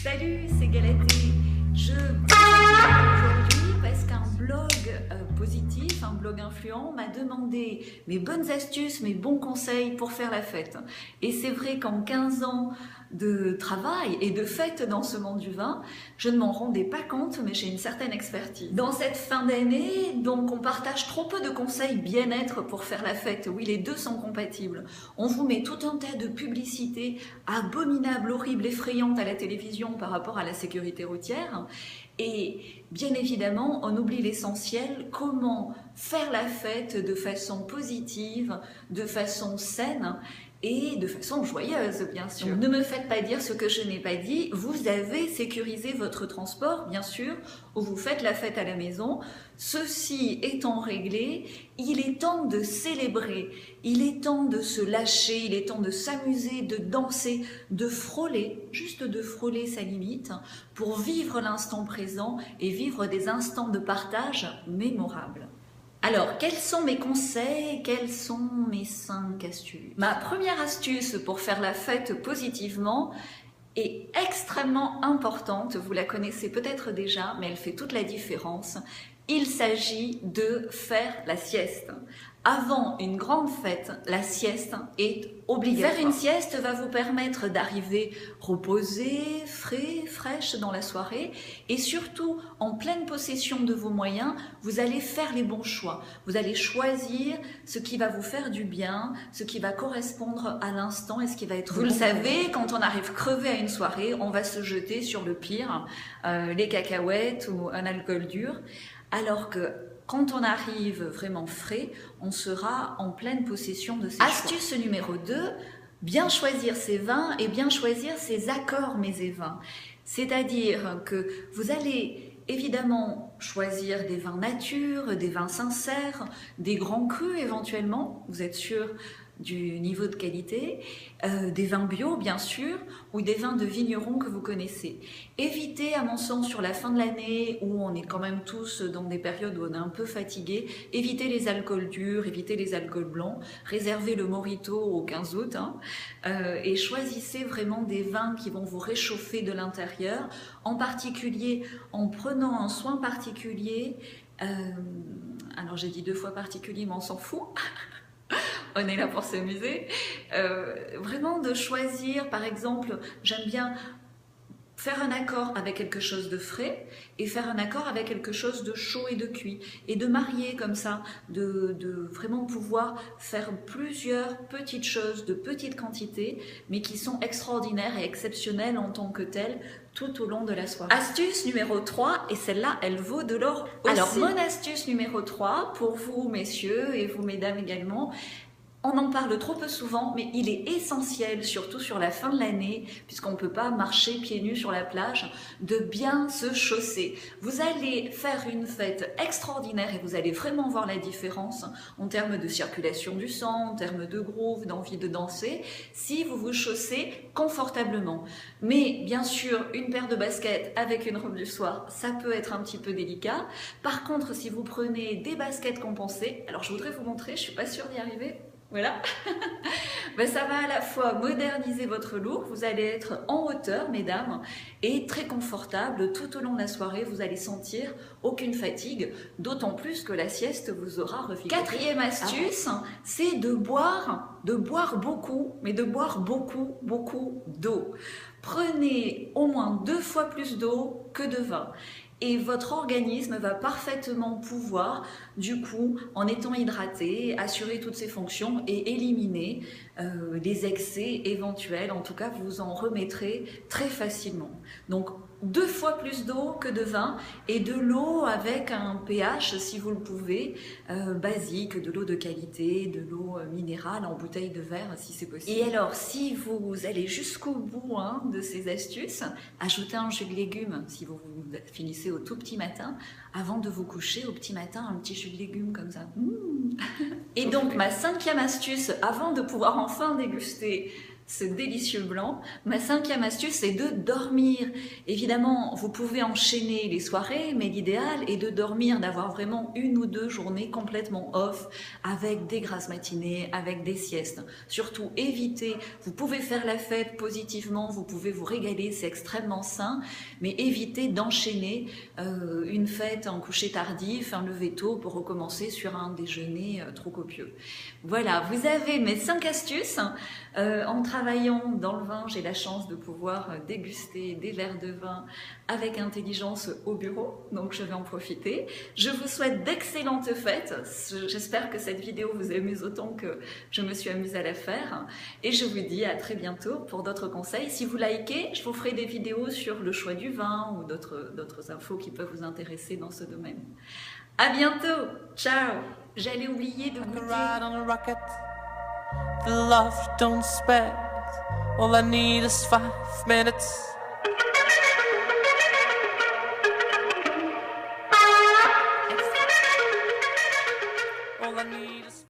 Salut, c'est Galatée. Je aujourd'hui parce qu'un blog positif, un blog influent m'a demandé mes bonnes astuces, mes bons conseils pour faire la fête. Et c'est vrai qu'en 15 ans de travail et de fête dans ce monde du vin, je ne m'en rendais pas compte, mais j'ai une certaine expertise. Dans cette fin d'année, donc on partage trop peu de conseils bien-être pour faire la fête. Oui, les deux sont compatibles. On vous met tout un tas de publicités abominables, horribles, effrayantes à la télévision par rapport à la sécurité routière. Et bien évidemment, on oublie l'essentiel, comment faire la fête de façon positive, de façon saine et de façon joyeuse, bien sûr. Donc, ne me faites pas dire ce que je n'ai pas dit. Vous avez sécurisé votre transport, bien sûr, ou vous faites la fête à la maison. Ceci étant réglé, il est temps de célébrer, il est temps de se lâcher, il est temps de s'amuser, de danser, de frôler, juste de frôler sa limite, pour vivre l'instant présent et vivre des instants de partage mémorables. Alors, quels sont mes conseils? Quelles sont mes 5 astuces? Ma première astuce pour faire la fête positivement est extrêmement importante. Vous la connaissez peut-être déjà, mais elle fait toute la différence. Il s'agit de faire la sieste. Avant une grande fête, la sieste est obligatoire. Faire une sieste va vous permettre d'arriver reposé, frais, fraîche dans la soirée et surtout en pleine possession de vos moyens, vous allez faire les bons choix. Vous allez choisir ce qui va vous faire du bien, ce qui va correspondre à l'instant et ce qui va être bon. Vous le savez, quand on arrive crevé à une soirée, on va se jeter sur le pire, les cacahuètes ou un alcool dur, alors que quand on arrive vraiment frais, on sera en pleine possession de ses choix. Astuce numéro 2, bien choisir ses vins et bien choisir ses accords mets et vins. C'est-à-dire que vous allez évidemment choisir des vins nature, des vins sincères, des grands crus éventuellement, vous êtes sûr du niveau de qualité, des vins bio bien sûr, ou des vins de vignerons que vous connaissez. Évitez à mon sens sur la fin de l'année où on est quand même tous dans des périodes où on est un peu fatigué, évitez les alcools durs, évitez les alcools blancs, réservez le Morito au 15 août et choisissez vraiment des vins qui vont vous réchauffer de l'intérieur, en particulier en prenant un soin particulier, alors j'ai dit 2 fois particulier mais on s'en fout. On est là pour s'amuser, vraiment de choisir, par exemple, j'aime bien faire un accord avec quelque chose de frais et faire un accord avec quelque chose de chaud et de cuit et de marier comme ça, de vraiment pouvoir faire plusieurs petites choses de petites quantités mais qui sont extraordinaires et exceptionnelles en tant que telles tout au long de la soirée. Astuce numéro 3, et celle-là elle vaut de l'or aussi. Alors mon astuce numéro 3 pour vous messieurs et vous mesdames également, on en parle trop peu souvent, mais il est essentiel, surtout sur la fin de l'année, puisqu'on ne peut pas marcher pieds nus sur la plage, de bien se chausser. Vous allez faire une fête extraordinaire et vous allez vraiment voir la différence en termes de circulation du sang, en termes de groove, d'envie de danser, si vous vous chaussez confortablement. Mais bien sûr, une paire de baskets avec une robe du soir, ça peut être un petit peu délicat. Par contre, si vous prenez des baskets compensées, alors je voudrais vous montrer, je ne suis pas sûre d'y arriver. Voilà, ben, ça va à la fois moderniser votre look, vous allez être en hauteur mesdames et très confortable tout au long de la soirée, vous allez sentir aucune fatigue, d'autant plus que la sieste vous aura revigoré. Quatrième astuce, c'est de boire beaucoup, mais de boire beaucoup d'eau. Prenez au moins 2 fois plus d'eau que de vin. Et votre organisme va parfaitement pouvoir, du coup, en étant hydraté, assurer toutes ses fonctions et éliminer les excès éventuels. En tout cas, vous en remettrez très facilement. Donc, 2 fois plus d'eau que de vin et de l'eau avec un pH, si vous le pouvez, basique, de l'eau de qualité, de l'eau minérale en bouteille de verre, si c'est possible. Et alors, si vous allez jusqu'au bout de ces astuces, ajoutez un jus de légumes si vous finissez au tout petit matin, avant de vous coucher au petit matin, un petit jus de légumes comme ça. Et donc, ma 5e astuce, avant de pouvoir enfin déguster ce délicieux blanc. Ma 5e astuce, c'est de dormir. Évidemment, vous pouvez enchaîner les soirées, mais l'idéal est de dormir, d'avoir vraiment 1 ou 2 journées complètement off, avec des grasses matinées, avec des siestes. Surtout, évitez, vous pouvez faire la fête positivement, vous pouvez vous régaler, c'est extrêmement sain, mais évitez d'enchaîner une fête en coucher tardif, un lever tôt pour recommencer sur un déjeuner trop copieux. Voilà, vous avez mes 5 astuces. En travaillant dans le vin, j'ai la chance de pouvoir déguster des verres de vin avec intelligence au bureau, donc je vais en profiter. Je vous souhaite d'excellentes fêtes. J'espère que cette vidéo vous amuse autant que je me suis amusée à la faire. Et je vous dis à très bientôt pour d'autres conseils. Si vous likez, je vous ferai des vidéos sur le choix du vin ou d'autres infos qui peuvent vous intéresser dans ce domaine. À bientôt. Ciao. J'allais oublier de goûter. The love you don't spare. All I need is 5 minutes. All I need is